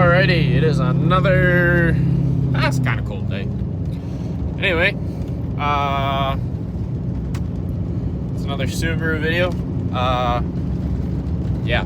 Alrighty, it is another, that's kind of cold day. Anyway, it's another Subaru video. Yeah.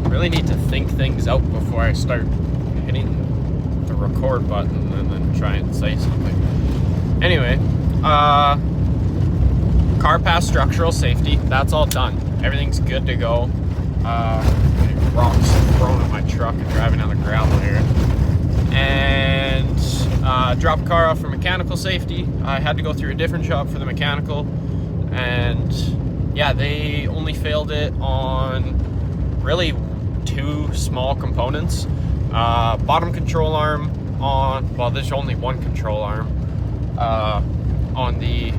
Really need to think things out before I start hitting the record button and then try and say something. Anyway, car passed structural safety. That's all done. Everything's good to go. Rocks thrown at my truck and driving on the gravel here. And dropped car off for mechanical safety. I had to go through a different shop for the mechanical. And yeah, they only failed it on really two small components. Bottom control arm on, well, there's only one control arm on the,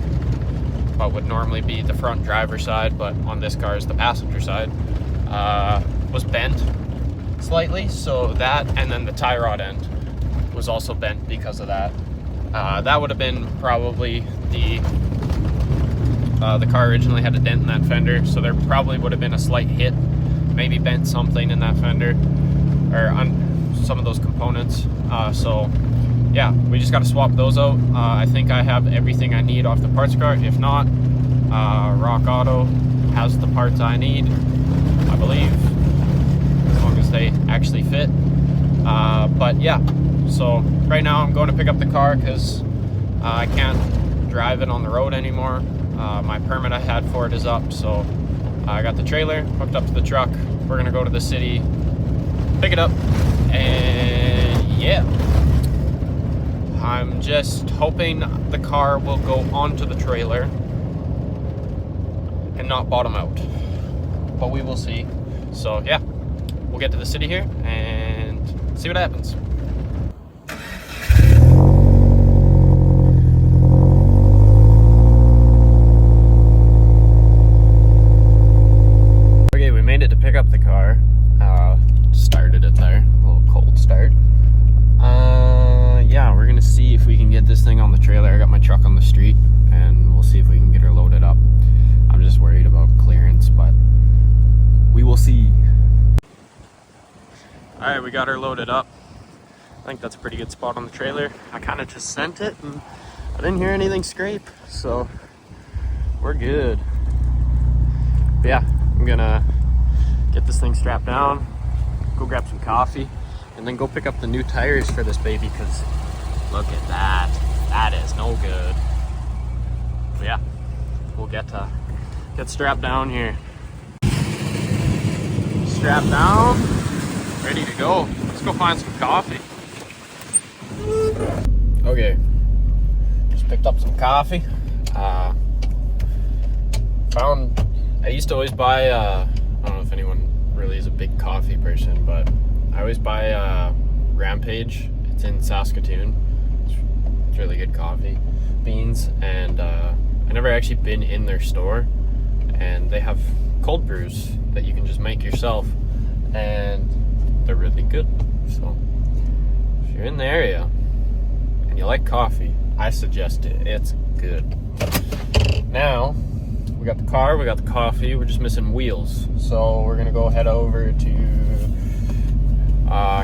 what would normally be the front driver's side, but on this car is the passenger side, was bent slightly. So that, and then the tie rod end was also bent because of that. That would have been probably the car originally had a dent in that fender, so there probably would have been a slight hit, maybe bent something in that fender or on some of those components. So yeah, we just got to swap those out. I think I have everything I need off the parts cart. If not, Rock Auto has the parts I need, I believe, as long as they actually fit. But yeah, so right now I'm going to pick up the car because I can't drive it on the road anymore. My permit I had for it is up, so I got the trailer hooked up to the truck. We're gonna go to the city, pick it up, and yeah. I'm just hoping the car will go onto the trailer and not bottom out, but we will see. So yeah, we'll get to the city here and see what happens. Okay, we made it to pick up the car. Started it there, a little cold start. Yeah, we're gonna see if we can get this thing on the trailer. I got my truck on the street and we'll see if we can get her loaded up. I'm just worried about clearance, but we will see. All right, we got her loaded up. I think that's a pretty good spot on the trailer. I kind of just sent it and I didn't hear anything scrape, so we're good. But yeah, I'm gonna get this thing strapped down, go grab some coffee, and then go pick up the new tires for this baby, because look at that. That is no good. But yeah, we'll get strapped down here. Strapped down, ready to go. Let's go find some coffee. Okay, just picked up some coffee. I used to always buy, I don't know if anyone really is a big coffee person, but I always buy Rampage. It's in Saskatoon. It's really good coffee beans, and I never actually been in their store, and they have cold brews that you can just make yourself, and they're really good. So if you're in the area and you like coffee, I suggest it. It's good. Now we got the car, we got the coffee, we're just missing wheels. So we're gonna go head over to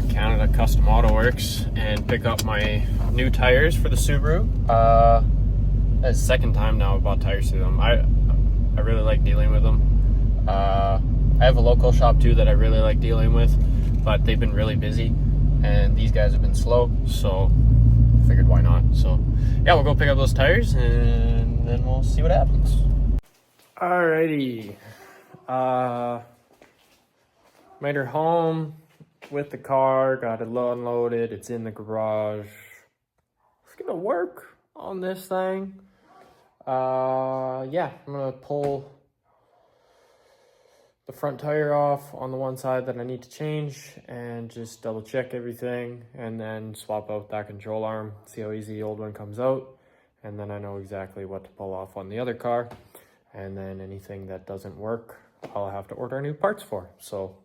Canada Custom Auto Works and pick up my new tires for the Subaru. That's the second time now I bought tires through them. I really like dealing with them. I have a local shop too that I really like dealing with, but they've been really busy and these guys have been slow, so I figured why not. So yeah, we'll go pick up those tires and then we'll see what happens. Alrighty, made her home with the car, got it unloaded, it's in the garage. It's gonna work on this thing. Yeah, I'm gonna pull the front tire off on the one side that I need to change and just double check everything, and then swap out that control arm, see how easy the old one comes out, and then I know exactly what to pull off on the other car. And then anything that doesn't work, I'll have to order new parts for. So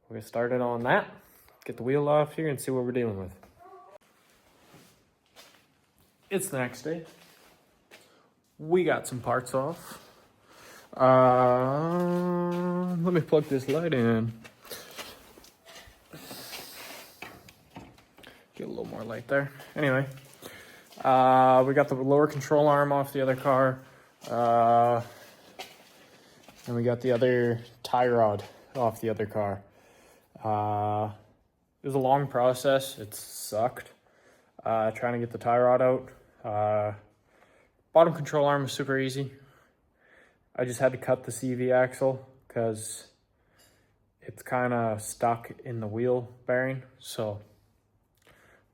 we'll get started on that, get the wheel off here and see what we're dealing with. It's the next day. We got some parts off. Let me plug this light in. Get a little more light there. Anyway, we got the lower control arm off the other car. And we got the other tie rod off the other car. It was a long process. It sucked. Trying to get the tie rod out. Bottom control arm was super easy. I just had to cut the CV axle because it's kind of stuck in the wheel bearing. So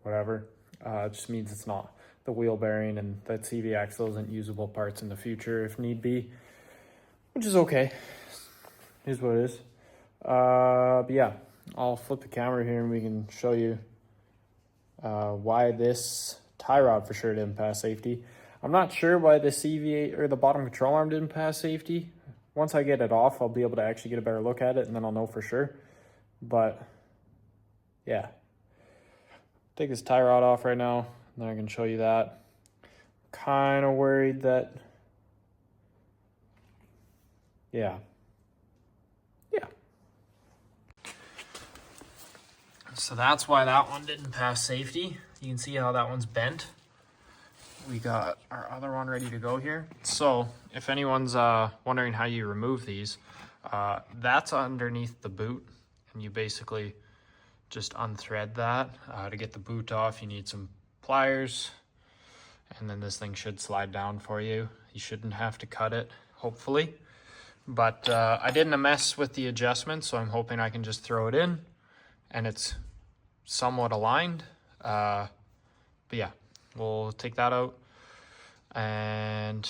whatever. It just means it's not the wheel bearing, and that CV axle isn't usable parts in the future if need be, which is okay. Here's what it is. But yeah, I'll flip the camera here and we can show you why this tie rod for sure didn't pass safety. I'm not sure why the CV or the bottom control arm didn't pass safety. Once I get it off, I'll be able to actually get a better look at it, and then I'll know for sure. But yeah, take this tie rod off right now, and then I can show you that. Kind of worried that, yeah. So that's why that one didn't pass safety. You can see how that one's bent. We got our other one ready to go here. So if anyone's wondering how you remove these, that's underneath the boot, and you basically just unthread that. To get the boot off, you need some pliers, and then this thing should slide down for you. You shouldn't have to cut it, hopefully. But I didn't mess with the adjustment, so I'm hoping I can just throw it in and it's somewhat aligned. But yeah, we'll take that out and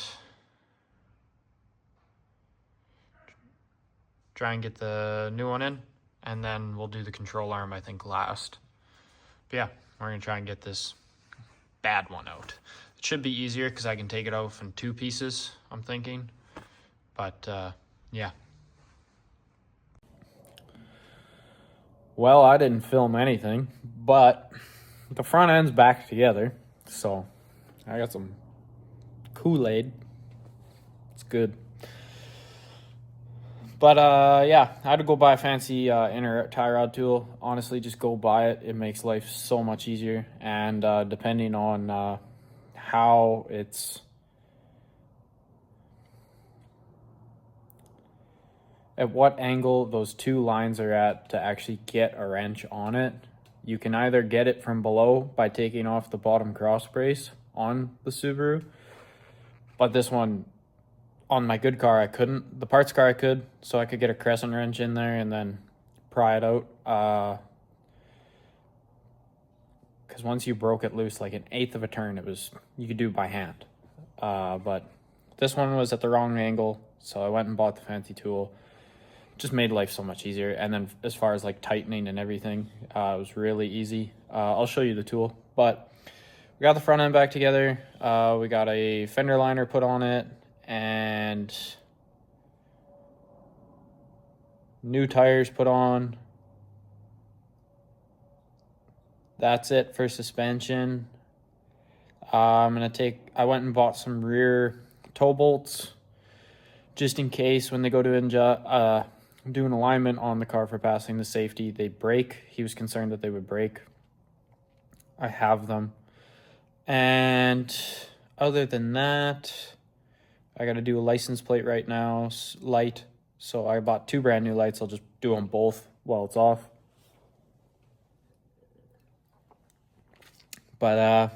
try and get the new one in, and then we'll do the control arm, I think, last. But yeah, we're gonna try and get this bad one out. It should be easier because I can take it off in 2 pieces, I'm thinking. But yeah. Well, I didn't film anything, but the front end's back together, so I got some Kool-Aid. It's good. But yeah, I had to go buy a fancy inner tie rod tool. Honestly, just go buy it. It makes life so much easier. And depending on how it's at what angle those 2 lines are at to actually get a wrench on it, you can either get it from below by taking off the bottom cross brace on the Subaru, but this one, on my good car, I couldn't. The parts car I could, so I could get a crescent wrench in there and then pry it out. Because once you broke it loose like 1/8 of a turn, you could do it by hand. But this one was at the wrong angle, so I went and bought the fancy tool. Just made life so much easier. And then as far as like tightening and everything, it was really easy. I'll show you the tool, but we got the front end back together. We got a fender liner put on it and new tires put on. That's it for suspension. I went and bought some rear toe bolts just in case when they go to do an alignment on the car for passing the safety, they break. He was concerned that they would break. I have them. And other than that, I got to do a license plate right now, light. So I bought 2 brand new lights. I'll just do them both while it's off. But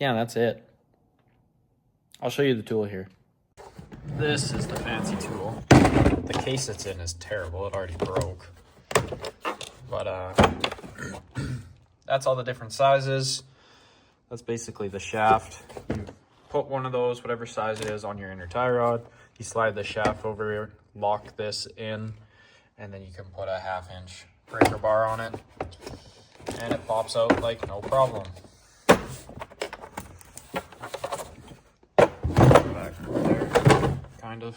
yeah, that's it. I'll show you the tool here. This is the fancy tool. The case it's in is terrible. It already broke. But that's all the different sizes. That's basically the shaft. You put one of those, whatever size it is, on your inner tie rod. You slide the shaft over here, lock this in, and then you can put a 1/2-inch breaker bar on it. And it pops out like no problem. Back there, kind of.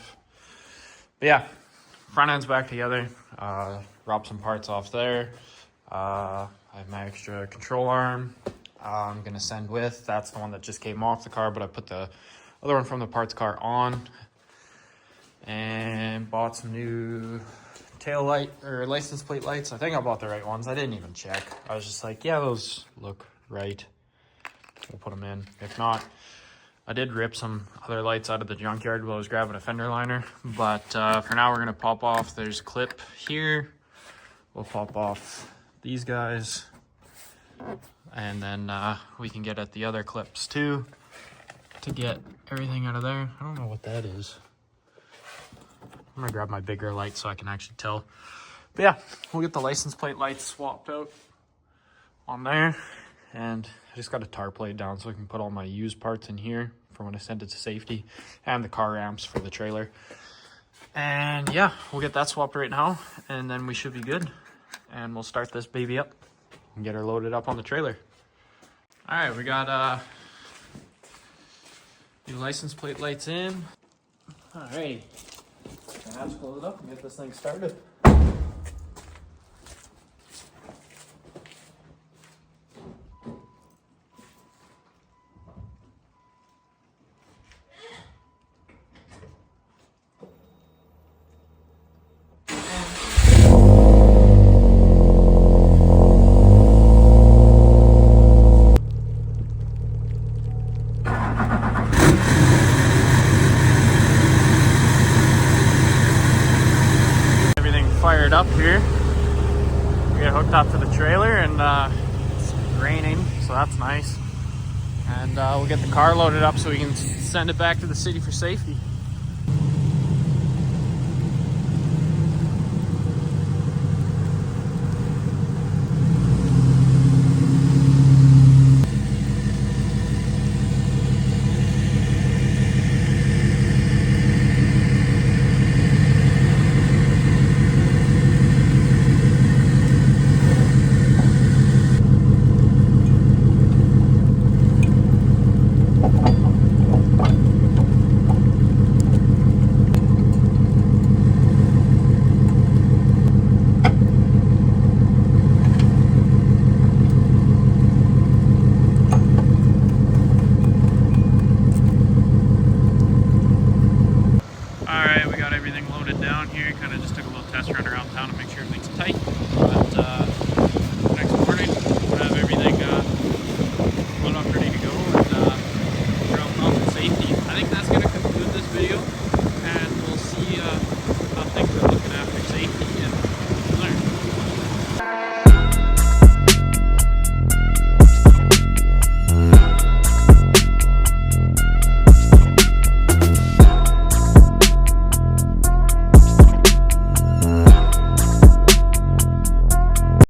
But yeah, front end's back together. Drop some parts off there. I have my extra control arm. I'm gonna send with. That's the one that just came off the car, but I put the other one from the parts car on. And bought some new tail light or license plate lights. I think I bought the right ones. I didn't even check. I was just like, yeah, those look right. We'll put them in. If not, I did rip some other lights out of the junkyard while I was grabbing a fender liner. But for now, we're going to pop off. There's a clip here. We'll pop off these guys. And then we can get at the other clips too to get everything out of there. I don't know what that is. I'm gonna grab my bigger light so I can actually tell. But yeah, we'll get the license plate lights swapped out on there. And I just got a tar plate down so I can put all my used parts in here for when I send it to safety, and the car ramps for the trailer. And yeah, we'll get that swapped right now, and then we should be good. And we'll start this baby up and get her loaded up on the trailer. All right, we got new license plate lights in. All right, let's close it up and get this thing started. Fired up here. We get hooked up to the trailer, and it's raining, so that's nice. And we'll get the car loaded up so we can send it back to the city for safety. Everything loaded down here. Kind of just took a little test run around town to make sure everything's tight. But